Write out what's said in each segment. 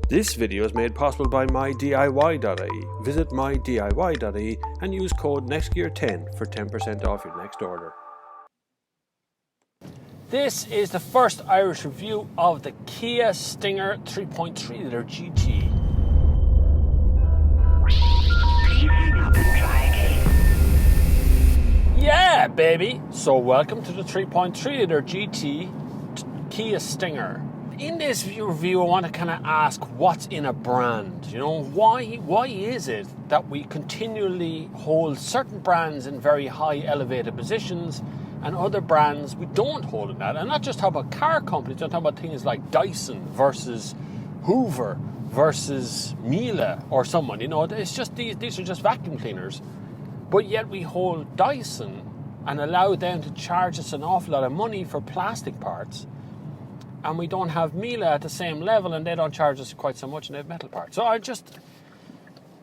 This video is made possible by mydiy.ie. Visit mydiy.ie and use code NEXTGEAR10 for 10% off your next order. This is the first Irish review of the Kia Stinger 3.3 litre GT. Yeah, baby! So welcome to the 3.3 litre GT Kia Stinger. In this review, I want to kind of ask what's in a brand. You know, why is it that we continually hold certain brands in very high elevated positions and other brands we don't hold in that? And not just talk about car companies, I'm talking about things like Dyson versus Hoover versus Miele or someone. You know, it's just these are just vacuum cleaners. But yet we hold Dyson and allow them to charge us an awful lot of money for plastic parts. And we don't have Miele at the same level, and they don't charge us quite so much, and they have metal parts. So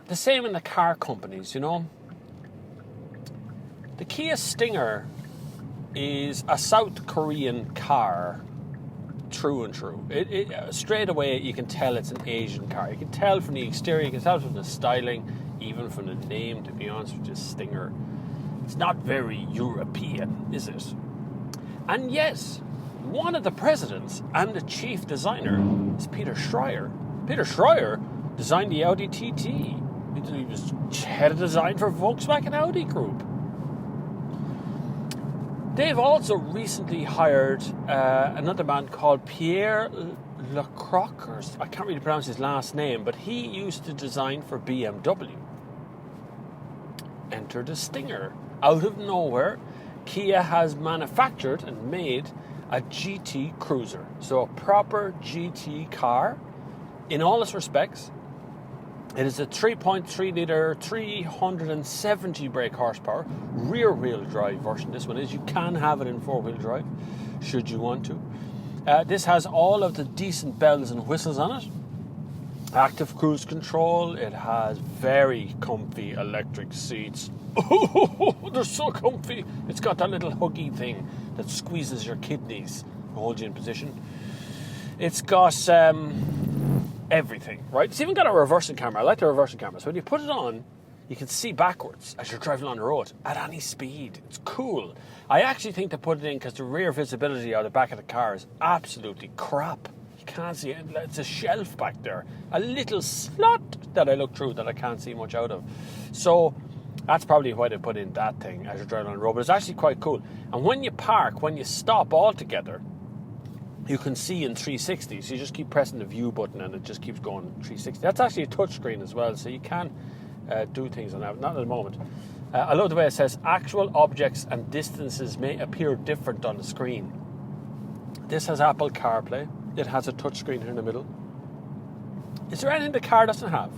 the same in the car companies, you know. The Kia Stinger is a South Korean car, true and true. Straight away, you can tell it's an Asian car. You can tell from the exterior, you can tell from the styling, even from the name, to be honest with you, Stinger. It's not very European, is it? And yes, one of the presidents and the chief designer is Peter Schreier. Peter Schreier designed the Audi TT. He was head of design for Volkswagen Audi Group. They've also recently hired another man called Pierre Lecroc, or I can't really pronounce his last name, but he used to design for BMW. Enter the Stinger. Out of nowhere, Kia has manufactured and made a GT cruiser. So a proper GT car in all its respects. It is a 3.3 litre, 370 brake horsepower, rear wheel drive version. This one is. You can have it in 4-wheel drive, should you want to. This has all of the decent bells and whistles on it. Active cruise control. It has very comfy electric seats. Oh, they're so comfy. It's got that little huggy thing that squeezes your kidneys and holds you in position. It's got everything, right? It's even got a reversing camera. I like the reversing camera. So when you put it on, you can see backwards as you're driving on the road at any speed. It's cool. I actually think they put it in because the rear visibility out the back of the car is absolutely crap. You can't see it. It's a shelf back there. A little slot that I look through that I can't see much out of. So that's probably why they put in that thing as you're driving on the road. But it's actually quite cool. And when you park, when you stop altogether, you can see in 360. So you just keep pressing the view button and it just keeps going 360. That's actually a touchscreen as well, so you can do things on that. Not at the moment. I love the way it says actual objects and distances may appear different on the screen. This has Apple CarPlay. It has a touchscreen here in the middle. Is there anything the car doesn't have?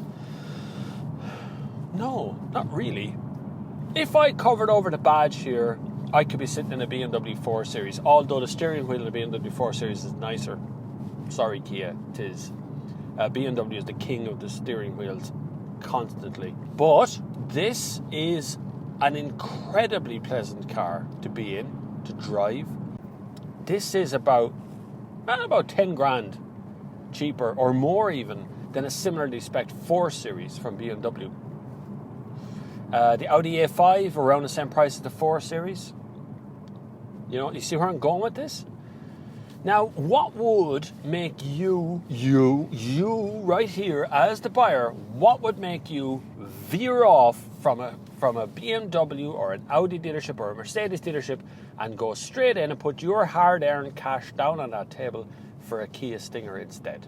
No, not really. If I covered over the badge here, I could be sitting in a BMW 4 Series, although the steering wheel of the BMW 4 Series is nicer. Sorry, Kia, it is. BMW is the king of the steering wheels constantly. But this is an incredibly pleasant car to be in, to drive. This is about 10 grand cheaper or more even than a similarly spec'd 4 Series from BMW. The Audi A5 around the same price as the 4 Series. You know, you see where I'm going with this? Now, what would make you right here as the buyer, what would make you veer off from a BMW or an Audi dealership or a Mercedes dealership and go straight in and put your hard-earned cash down on that table for a Kia Stinger instead?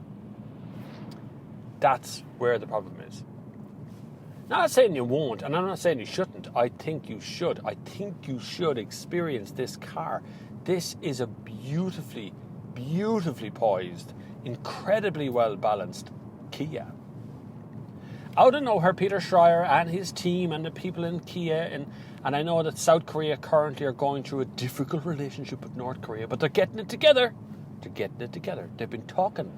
That's where the problem is. Now, I'm not saying you won't, and I'm not saying you shouldn't. I think you should. I think you should experience this car. This is a beautifully, beautifully poised, incredibly well-balanced Kia. Out of nowhere, Peter Schreier and his team and the people in Kia, and I know that South Korea currently are going through a difficult relationship with North Korea, but they're getting it together. They're getting it together. They've been talking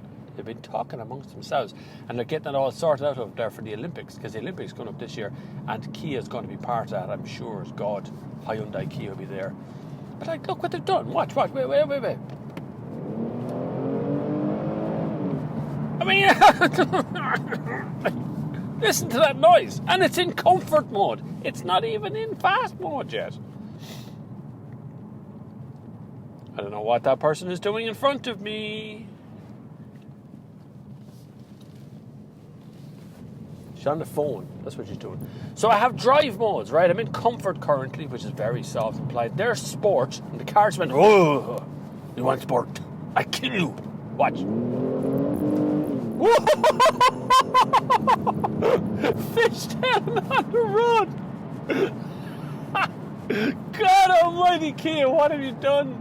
amongst themselves, and they're getting it all sorted out over there for the Olympics, because the Olympics going up this year, and Kia is going to be part of that, I'm sure as God. Hyundai Kia will be there. But like, look what they've done. Watch, wait. I mean, listen to that noise. And it's in comfort mode. It's not even in fast mode yet. I don't know what that person is doing in front of me. She's on the phone. That's what she's doing. So I have drive modes, right? I'm in comfort currently, which is very soft and polite. There's sport, and the cars went, oh, you want sport? I kill you. Watch. Fishtail on the road. God almighty, Kia, what have you done?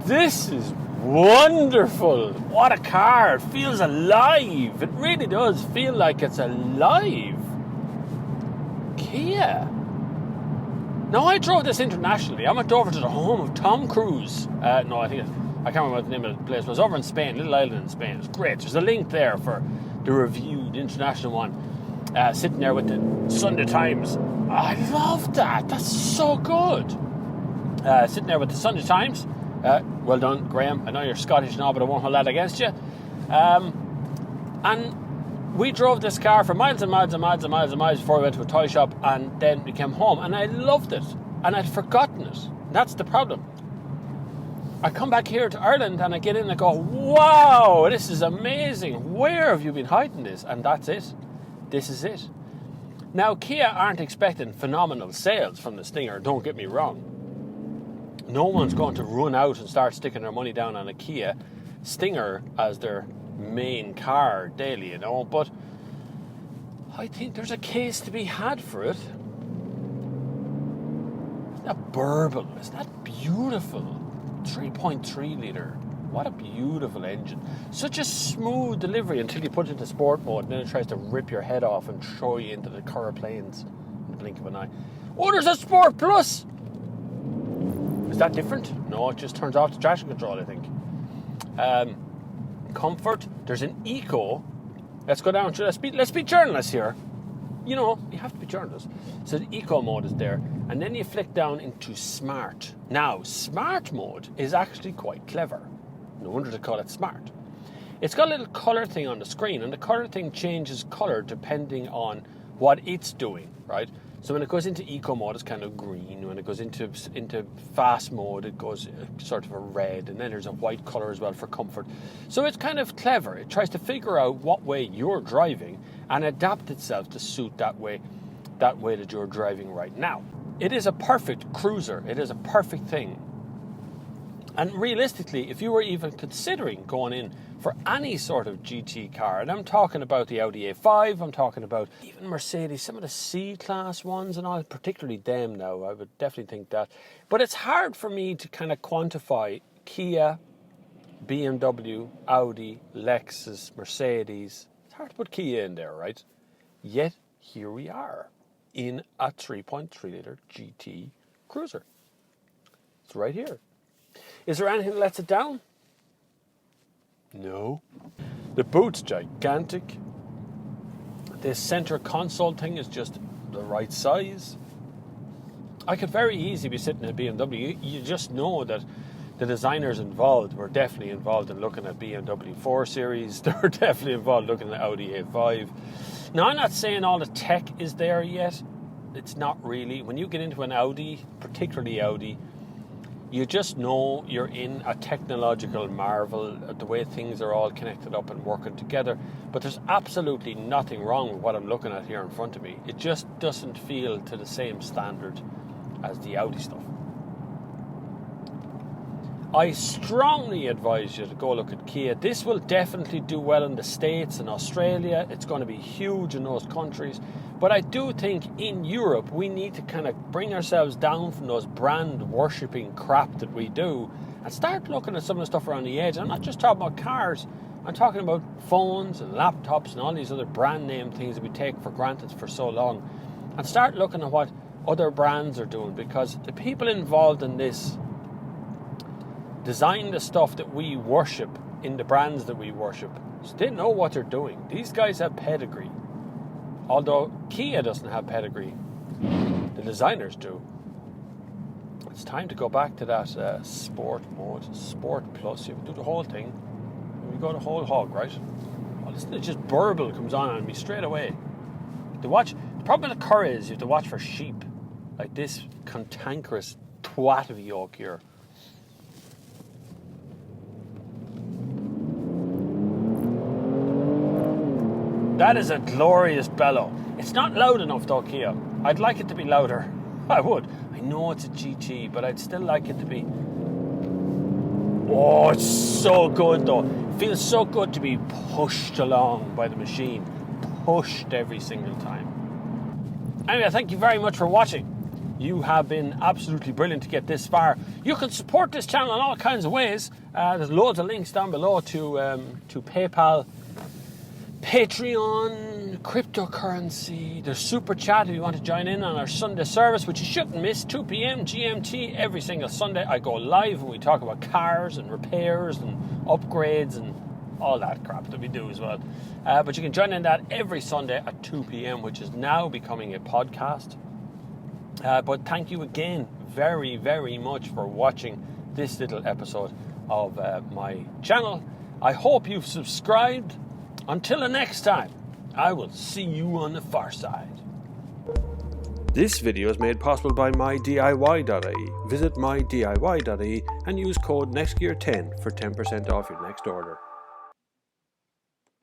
This is wonderful. What a car. It feels alive. It really does feel like it's alive. Kia. Now, I drove this internationally. I went over to the home of Tom Cruise. I can't remember what the name of the place was. Over in Spain, little island in Spain. It's great. There's a link there for the reviewed international one. Sitting there with the Sunday Times. I love that. That's so good. Sitting there with the Sunday Times. Well done, Graham. I know you're Scottish now, but I won't hold that against you. And we drove this car for miles and miles and miles and miles and miles before we went to a toy shop, and then we came home, and I loved it. And I'd forgotten it. That's the problem. I come back here to Ireland, and I get in and I go, wow, this is amazing. Where have you been hiding this? And that's it. This is it. Now, Kia aren't expecting phenomenal sales from the Stinger, don't get me wrong. No one's going to run out and start sticking their money down on a Kia Stinger as their main car daily, you know, but I think there's a case to be had for it. Isn't that burble? Isn't that beautiful? 3.3 litre. What a beautiful engine. Such a smooth delivery until you put it into sport mode, and then it tries to rip your head off and throw you into the Curragh Plains in the blink of an eye. Oh, there's a Sport Plus! Is that different? No, it just turns off the traction control, I think. Comfort. There's an Eco. Let's go down to... Let's be journalists here. You know, you have to be journalists. So the Eco mode is there. And then you flick down into Smart. Now, Smart mode is actually quite clever. No wonder they call it Smart. It's got a little colour thing on the screen, and the colour thing changes colour depending on what it's doing, right? So when it goes into eco mode, it's kind of green. When it goes into fast mode, it goes sort of a red, and then there's a white colour as well for comfort. So it's kind of clever. It tries to figure out what way you're driving and adapt itself to suit that way that you're driving right now. It is a perfect cruiser. It is a perfect thing. And realistically, if you were even considering going in for any sort of GT car, and I'm talking about the Audi A5, I'm talking about even Mercedes, some of the C-Class ones and all, particularly them now, I would definitely think that. But it's hard for me to kind of quantify Kia, BMW, Audi, Lexus, Mercedes. It's hard to put Kia in there, right? Yet, here we are in a 3.3 litre GT cruiser. It's right here. Is there anything that lets it down? No. The boot's gigantic. This center console thing is just the right size. I could very easily be sitting at BMW. You just know that the designers involved were definitely involved in looking at BMW 4 Series. They were definitely involved looking at Audi A5. Now, I'm not saying all the tech is there yet. It's not really. When you get into an Audi, particularly Audi, you just know you're in a technological marvel, the way things are all connected up and working together. But there's absolutely nothing wrong with what I'm looking at here in front of me. It just doesn't feel to the same standard as the Audi stuff. I strongly advise you to go look at Kia. This will definitely do well in the States and Australia. It's going to be huge in those countries. But I do think in Europe, we need to kind of bring ourselves down from those brand worshipping crap that we do and start looking at some of the stuff around the edge. I'm not just talking about cars. I'm talking about phones and laptops and all these other brand name things that we take for granted for so long. And start looking at what other brands are doing, because the people involved in this design the stuff that we worship in the brands that we worship. So they know what they're doing. These guys have pedigree. Although Kia doesn't have pedigree, the designers do. It's time to go back to that sport mode, Sport Plus. You do the whole thing. Here we go the whole hog, right? Well, listen, it just burble comes on me straight away. The problem with the cur is you have to watch for sheep, like this cantankerous twat of a yoke here. That is a glorious bellow. It's not loud enough though, Kia. I'd like it to be louder. I would. I know it's a GT, but I'd still like it to be. Oh, it's so good though. It feels so good to be pushed along by the machine. Pushed every single time. Anyway, thank you very much for watching. You have been absolutely brilliant to get this far. You can support this channel in all kinds of ways. There's loads of links down below to PayPal, Patreon, cryptocurrency. There's Super Chat if you want to join in on our Sunday service, which you shouldn't miss, 2 p.m. GMT every single Sunday. I go live and we talk about cars and repairs and upgrades and all that crap that we do as well. But you can join in that every Sunday at 2 p.m, which is now becoming a podcast. But thank you again very, very much for watching this little episode of my channel. I hope you've subscribed. Until the next time, I will see you on the far side. This video is made possible by mydiy.ie. Visit mydiy.ie and use code NEXTGEAR10 for 10% off your next order.